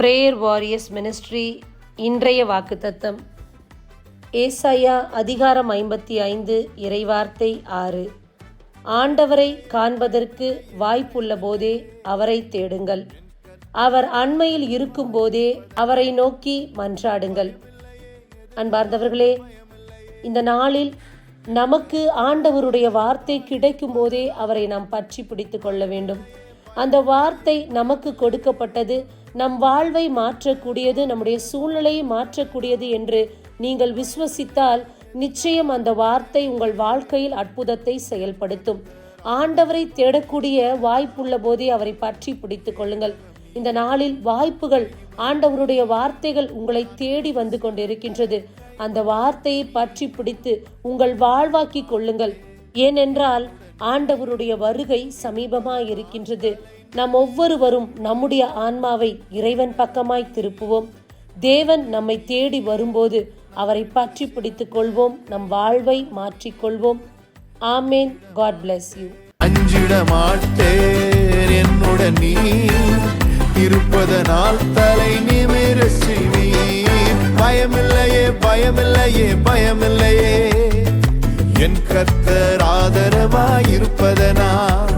Prayer warriors ministry இன்றைய வாக்குத்தத்தம் ஏசாயா அதிகாரம் 55 இறைவார்த்தை 6. ஆண்டவரை காண்பதற்கு வாய்ப்புள்ள போதே அவரை தேடுங்கள், அவர் அண்மையில் இருக்கும் போதே அவரை நோக்கி மன்றாடுங்கள். அன்பார்ந்தவர்களே, இந்த நாளில் நமக்கு ஆண்டவருடைய வார்த்தை கிடைக்கும் போதே அவரை நாம் பற்றி பிடித்து கொள்ள வேண்டும். அந்த வார்த்தை நமக்கு கொடுக்கப்பட்டது நம் வாழ்வை மாற்றக்கூடியது, நம்முடைய சூழ்நிலையை மாற்றக்கூடியது என்று நீங்கள் விசுவசித்தால் நிச்சயம் அந்த வார்த்தை உங்கள் வாழ்க்கையில் அற்புதத்தை செயல்படுத்தும். ஆண்டவரை தேடக்கூடிய வாய்ப்புள்ள போதே அவரை பற்றி பிடித்து கொள்ளுங்கள். இந்த நாளில் வாய்ப்புகள், ஆண்டவருடைய வார்த்தைகள் உங்களை தேடி வந்து கொண்டிருக்கின்றது. அந்த வார்த்தையை பற்றி பிடித்து உங்கள் வாழ்வாக்கி கொள்ளுங்கள். ஏனென்றால் ஆண்டவருடைய வருகை சமீபமாய் இருக்கின்றது. நாம் ஒவ்வொருவரும் நம்முடைய ஆன்மாவை இறைவன் பக்கமாய் திருப்புவோம். தேவன் நம்மை தேடி வரும்போது அவரை பற்றி பிடித்துக் கொள்வோம், நம் வாழ்வை மாற்றிக்கொள்வோம். ஆமேன். God bless you. அஞ்சிட மாட்டேன், என்னுடன் நீ இருப்பதனால் தலை நிமிர செய்வீர். பயமில்லையே, பயமில்லையே, பயமில்லையே, என் கர்த்தர் ஆதரவாயிருப்பதனால்